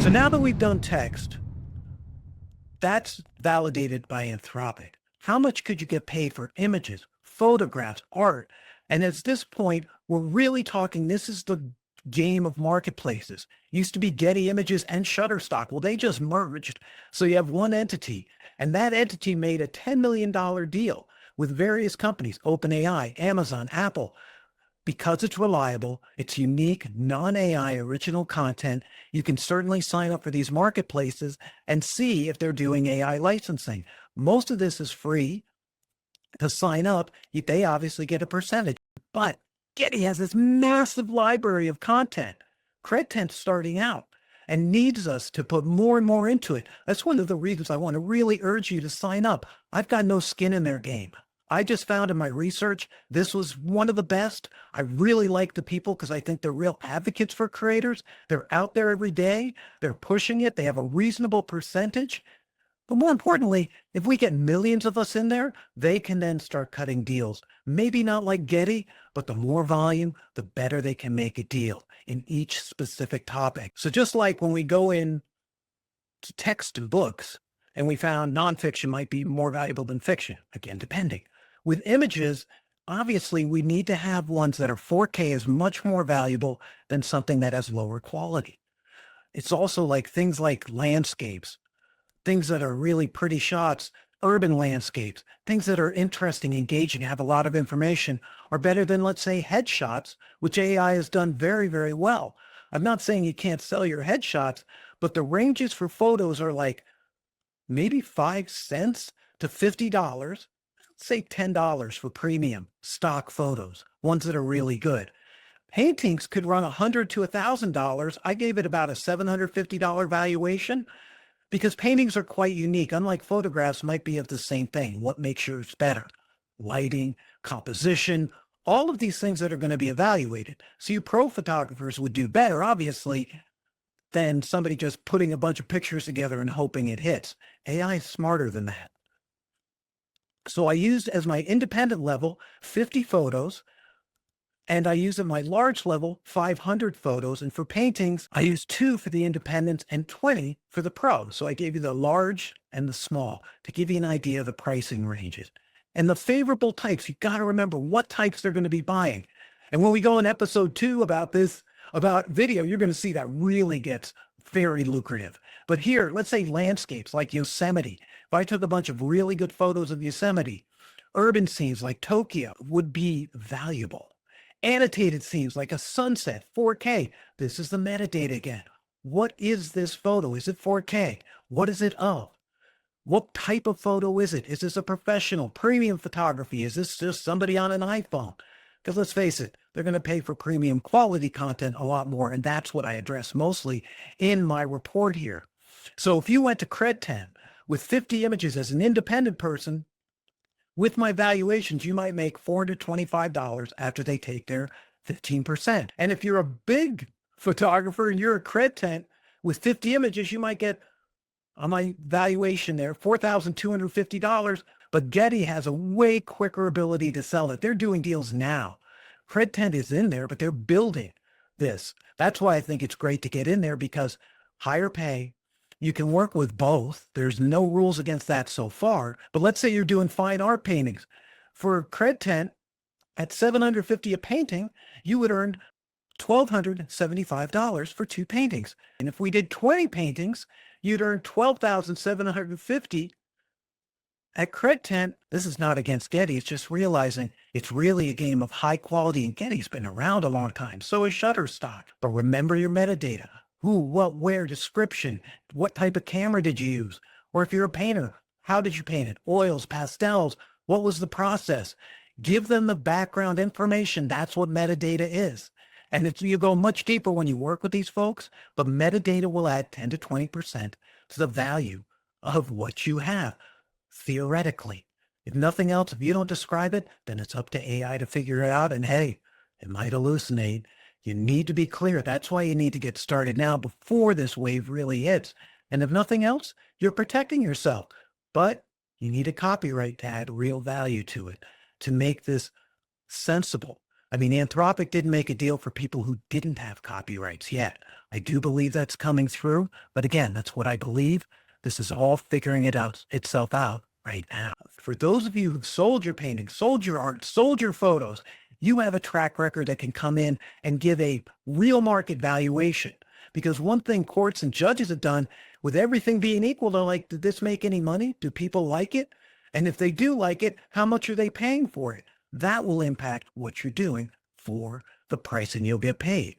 So now that we've done text, that's validated by Anthropic. How much could you get paid for images, photographs, art? And at this point, we're really talking, this is the game of marketplaces. Used to be Getty Images and Shutterstock. Well, they just merged. So you have one entity, and that entity made a $10 million deal with various companies, OpenAI, Amazon, Apple, because it's reliable, it's unique, non-AI original content. You can certainly sign up for these marketplaces and see if they're doing AI licensing. Most of this is free to sign up. They obviously get a percentage, but Getty has this massive library of content. CredTent's starting out and needs us to put more and more into it. That's one of the reasons I want to really urge you to sign up. I've got no skin in their game. I just found in my research, this was one of the best. I really like the people because I think they're real advocates for creators. They're out there every day. They're pushing it. They have a reasonable percentage. But more importantly, if we get millions of us in there, they can then start cutting deals. Maybe not like Getty, but the more volume, the better they can make a deal in each specific topic. So just like when we go in to text and books, and we found nonfiction might be more valuable than fiction, again, depending. With images, obviously, we need to have ones that are 4K is much more valuable than something that has lower quality. It's also like things like landscapes, things that are really pretty shots, urban landscapes, things that are interesting, engaging, have a lot of information are better than, let's say, headshots, which AI has done very, very well. I'm not saying you can't sell your headshots, but the ranges for photos are like maybe 5 cents to $50. Say $10 for premium stock photos, ones that are really good. Paintings could run $100 to $1,000. I gave it about a $750 valuation because paintings are quite unique. Unlike photographs might be of the same thing. What makes yours better? Lighting, composition, all of these things that are going to be evaluated. So you pro photographers would do better, obviously, than somebody just putting a bunch of pictures together and hoping it hits. AI is smarter than that. So I used as my independent level 50 photos, and I use at my large level 500 photos. And for paintings, I use 2 for the independents and 20 for the pro. So I gave you the large and the small to give you an idea of the pricing ranges. And the favorable types, you got to remember what types they're going to be buying. And when we go in episode 2 about this, about video, you're going to see that really gets very lucrative. But here, let's say landscapes like Yosemite. If I took a bunch of really good photos of Yosemite, urban scenes like Tokyo would be valuable. Annotated scenes like a sunset, 4K. This is the metadata again. What is this photo? Is it 4K? What is it of? What type of photo is it? Is this a professional, premium photography? Is this just somebody on an iPhone? Because let's face it, they're going to pay for premium quality content a lot more. And that's what I address mostly in my report here. So if you went to CredTent with 50 images as an independent person, with my valuations, you might make $425 after they take their 15%. And if you're a big photographer and you're a CredTent with 50 images, you might get on my valuation there, $4,250. But Getty has a way quicker ability to sell it. They're doing deals now. CredTent is in there, but they're building this. That's why I think it's great to get in there because higher pay. You can work with both. There's no rules against that so far. But let's say you're doing fine art paintings. For CredTent, at $750 a painting, you would earn $1,275 for 2 paintings. And if we did 20 paintings, you'd earn $12,750 at CredTent. This is not against Getty. It's just realizing it's really a game of high quality, and Getty's been around a long time. So is Shutterstock. But remember your metadata. Who, what, where, description, what type of camera did you use? Or if you're a painter, how did you paint it? Oils, pastels, what was the process? Give them the background information. That's what metadata is. And it's, you go much deeper when you work with these folks, but metadata will add 10 to 20% to the value of what you have, theoretically. If nothing else, if you don't describe it, then it's up to AI to figure it out. And hey, it might hallucinate. You need to be clear. That's why you need to get started now before this wave really hits. And if nothing else, you're protecting yourself. But you need a copyright to add real value to it, to make this sensible. I mean, Anthropic didn't make a deal for people who didn't have copyrights yet. I do believe that's coming through, but again, that's what I believe. This is all figuring it out itself out right now. For those of you who've sold your paintings, sold your art, sold your photos, you have a track record that can come in and give a real market valuation. Because one thing courts and judges have done, with everything being equal, they're like, did this make any money? Do people like it? And if they do like it, how much are they paying for it? That will impact what you're doing for the price and you'll get paid.